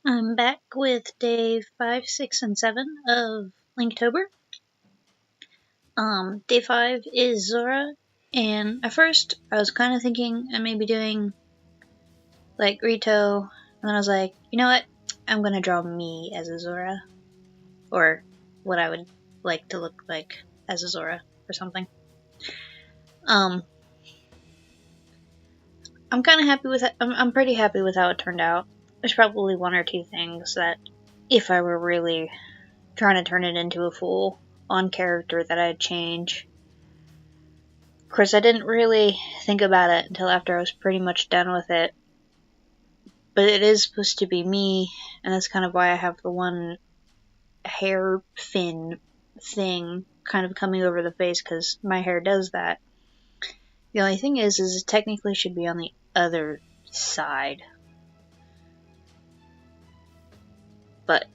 I'm back with day 5, 6, and 7 of Linktober. Day 5 is Zora, and at first I was kind of thinking I may be doing like Rito, and then I was like, you know what? I'm gonna draw me as a Zora, or what I would like to look like as a Zora, or something. I'm kind of happy with it. I'm pretty happy with how it turned out. There's probably one or two things that, if I were really trying to turn it into a full on character, that I'd change. Of course, I didn't really think about it until after I was pretty much done with it. But it is supposed to be me, and that's kind of why I have the one hair fin thing kind of coming over the face, because my hair does that. The only thing is it technically should be on the other side. But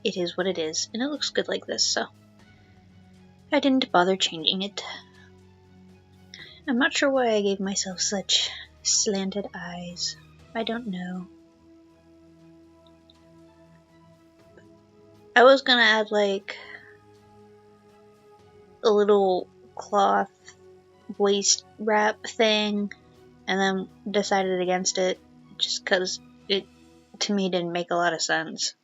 it is what it is, and it looks good like this, so I didn't bother changing it. I'm not sure why I gave myself such slanted eyes. I don't know. I was gonna add like a little cloth waist wrap thing, and then decided against it just because it, to me, didn't make a lot of sense.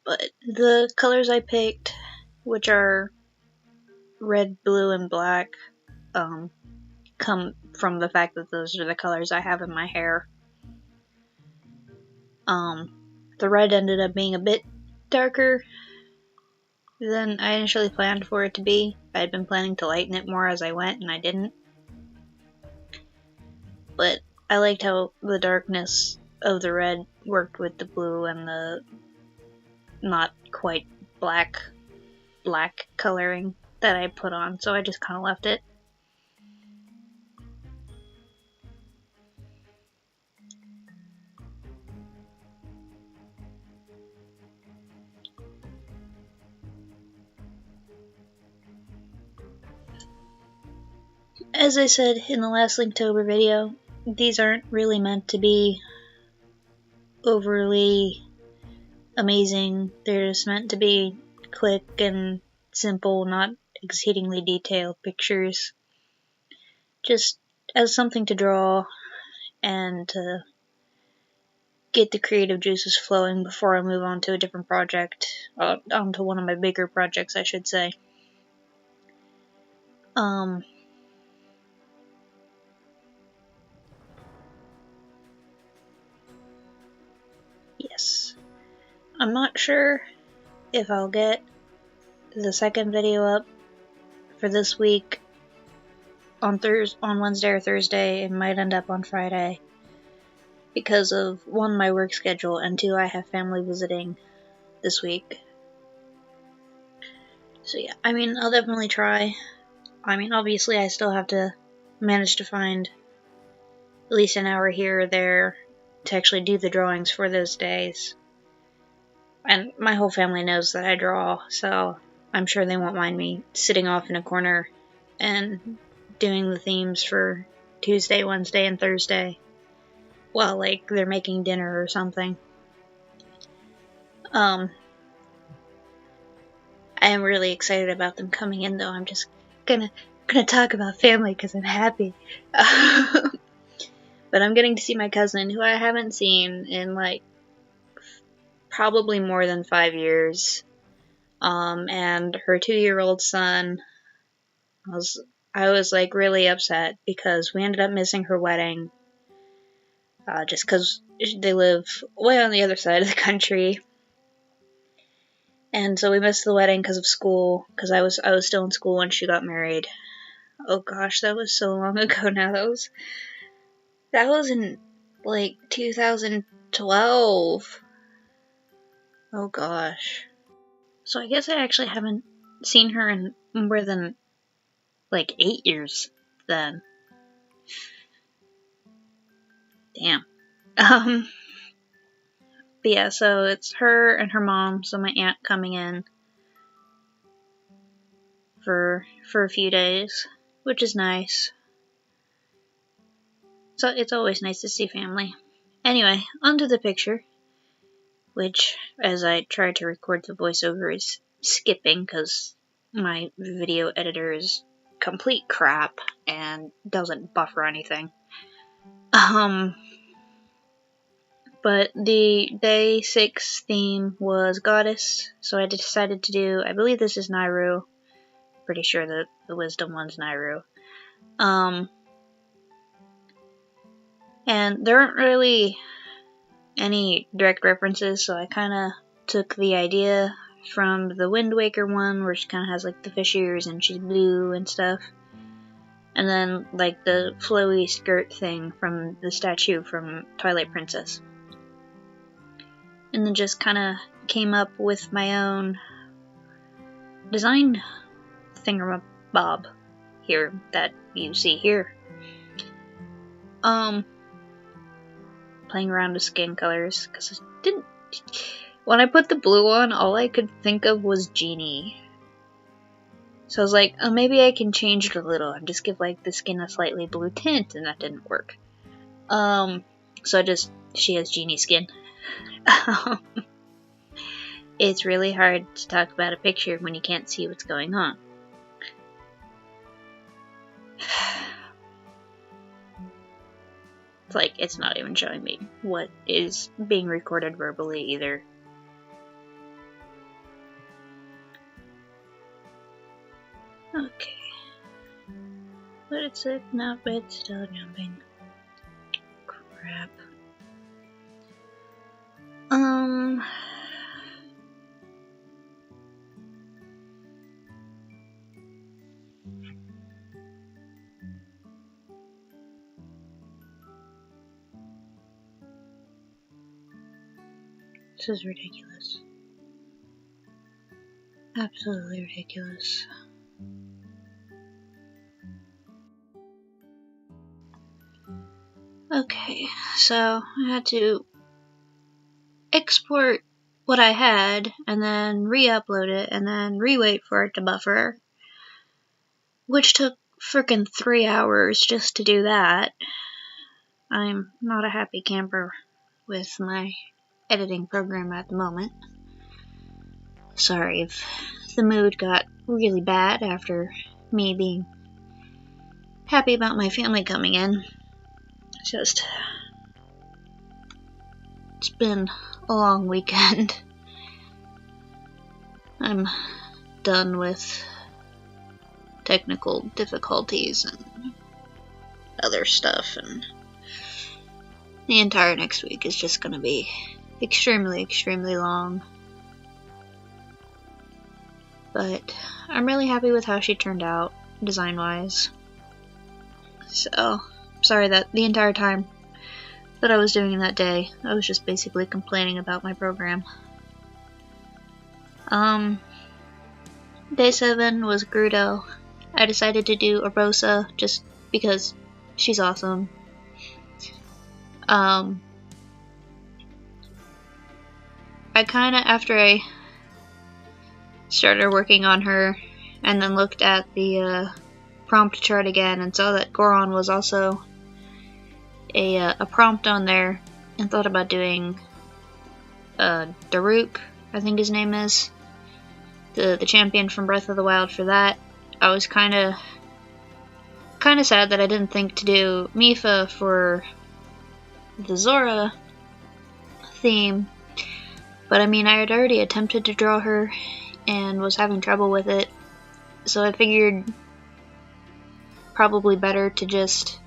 But the colors I picked, which are red, blue, and black, come from the fact that those are the colors I have in my hair. The red ended up being a bit darker than I initially planned for it to be. I had been planning to lighten it more as I went, and I didn't. But I liked how the darkness of the red worked with the blue and the not quite black coloring that I put on, so I just kind of left it. As I said in the last Linktober video, these aren't really meant to be overly amazing. They're just meant to be quick and simple, not exceedingly detailed pictures. Just as something to draw and to get the creative juices flowing before I move on to a different project, onto one of my bigger projects, I should say. Yes. I'm not sure if I'll get the second video up for this week on Wednesday or Thursday. It might end up on Friday because of, one, my work schedule, and two, I have family visiting this week. So yeah, I mean, I'll definitely try. I mean, obviously I still have to manage to find at least an hour here or there to actually do the drawings for those days. And my whole family knows that I draw, so I'm sure they won't mind me sitting off in a corner and doing the themes for Tuesday, Wednesday, and Thursday while, like, they're making dinner or something. I am really excited about them coming in, though. I'm just gonna talk about family because I'm happy. But I'm getting to see my cousin, who I haven't seen in, like, probably more than 5 years. And her 2-year-old son. I was like really upset because we ended up missing her wedding, just because they live way on the other side of the country, and so we missed the wedding because of school. Because I was still in school when she got married. Oh gosh, that was so long ago now. That was in like 2012. Oh gosh. So I guess I actually haven't seen her in more than like 8 years then. Damn. But yeah, so it's her and her mom, so my aunt coming in for a few days, which is nice. So it's always nice to see family. Anyway, onto the picture, which, as I try to record the voiceover, is skipping because my video editor is complete crap and doesn't buffer anything. But the day 6 theme was Goddess, so I decided to do, I believe this is Nairu. Pretty sure that the Wisdom one's Nairu. And there aren't really any direct references, so I kind of took the idea from the Wind Waker one, where she kind of has like the fish ears and she's blue and stuff. And then like the flowy skirt thing from the statue from Twilight Princess. And then just kind of came up with my own design thingamabob here that you see here. Playing around with skin colors, because I didn't. When I put the blue on, all I could think of was Genie. So I was like, oh, maybe I can change it a little and just give like the skin a slightly blue tint, and that didn't work. So she has Genie skin. It's really hard to talk about a picture when you can't see what's going on. It's like, it's not even showing me what is being recorded verbally either. Okay. But it's it, no, but it's still jumping. Crap. This is ridiculous. Absolutely ridiculous. Okay, so I had to export what I had and then re-upload it and then re-wait for it to buffer, which took frickin' 3 hours just to do that. I'm not a happy camper with my editing program at the moment. Sorry if the mood got really bad after me being happy about my family coming in. It's been a long weekend. I'm done with technical difficulties and other stuff, and the entire next week is just gonna be extremely long. But I'm really happy with how she turned out, design-wise. So, sorry that the entire time that I was doing that day, I was just basically complaining about my program. Day 7 was Grudo. I decided to do Arosa just because she's awesome. I kinda, after I started working on her and then looked at the prompt chart again and saw that Goron was also a prompt on there, and thought about doing Daruk, I think his name is, the champion from Breath of the Wild for that. I was kinda sad that I didn't think to do Mipha for the Zora theme, but I mean, I had already attempted to draw her and was having trouble with it, so I figured probably better to just,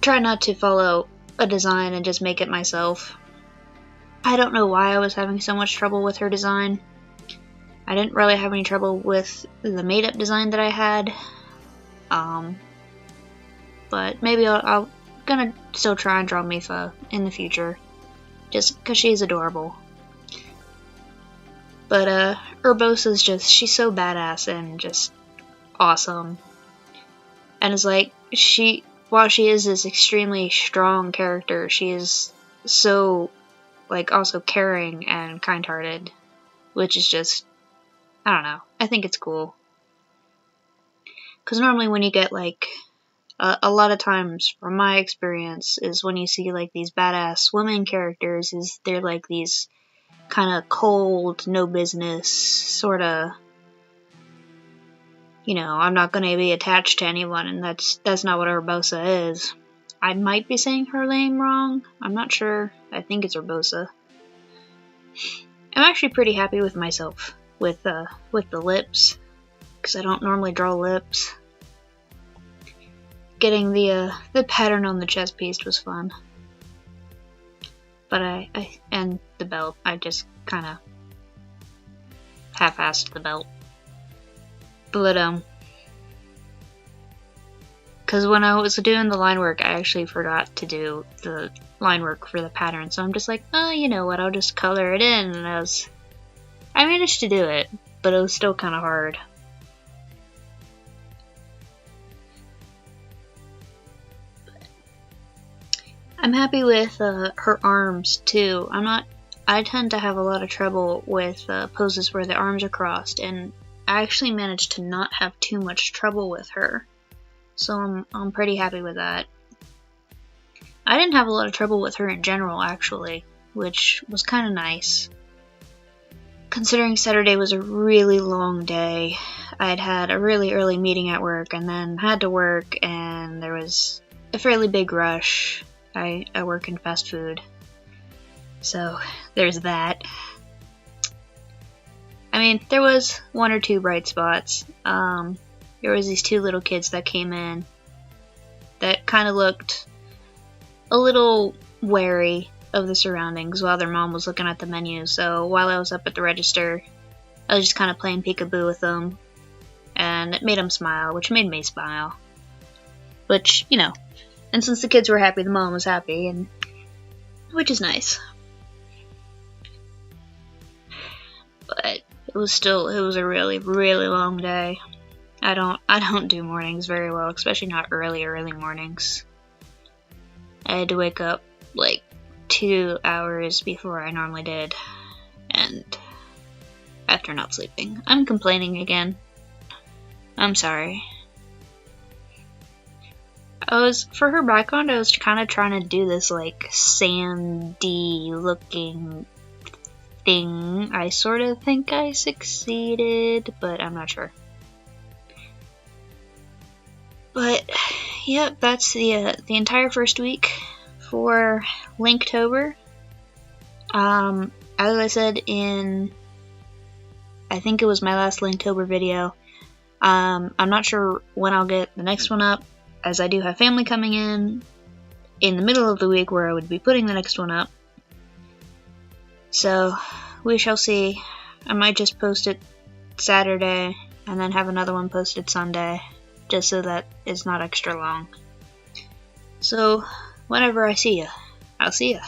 try not to follow a design and just make it myself. I don't know why I was having so much trouble with her design. I didn't really have any trouble with the made-up design that I had, but maybe I'll gonna still try and draw Mipha in the future, just because she's adorable. But Urbosa's she's so badass and just awesome. And it's like, while she is this extremely strong character, she is so, like, also caring and kind-hearted, which is just, I don't know, I think it's cool. Because normally when you get, like, a lot of times, from my experience, is when you see, like, these badass women characters, is they're, like, these kind of cold, no business, sort of, you know, I'm not going to be attached to anyone, and that's not what Urbosa is. I might be saying her name wrong. I'm not sure. I think it's Urbosa. I'm actually pretty happy with myself with the lips, because I don't normally draw lips. Getting the pattern on the chest piece was fun. But and the belt, I just kind of half-assed the belt. But, because when I was doing the line work, I actually forgot to do the line work for the pattern, so I'm just like, oh, you know what, I'll just color it in, and I managed to do it, but it was still kind of hard. I'm happy with her arms too. I tend to have a lot of trouble with poses where the arms are crossed, and I actually managed to not have too much trouble with her. So I'm pretty happy with that. I didn't have a lot of trouble with her in general, actually, which was kind of nice. Considering Saturday was a really long day, I'd had a really early meeting at work, and then had to work, and there was a fairly big rush. I work in fast food, so there's that. I mean, there was one or two bright spots. There was these two little kids that came in that kind of looked a little wary of the surroundings while their mom was looking at the menu. So while I was up at the register, I was just kind of playing peekaboo with them, and it made them smile, which made me smile. Which, you know, and since the kids were happy, the mom was happy, and which is nice. But it was a really, really long day. I don't do mornings very well, especially not early mornings. I had to wake up like 2 hours before I normally did, and after not sleeping. I'm complaining again. I'm sorry. For her background, I was kind of trying to do this like sandy looking thing. I sort of think I succeeded, but I'm not sure. But yep, that's the entire first week for Linktober. As I said in, I think it was my last Linktober video, I'm not sure when I'll get the next one up, as I do have family coming in the middle of the week where I would be putting the next one up. So we shall see. I might just post it Saturday and then have another one posted Sunday, just so that it's not extra long. So whenever I see ya, I'll see ya.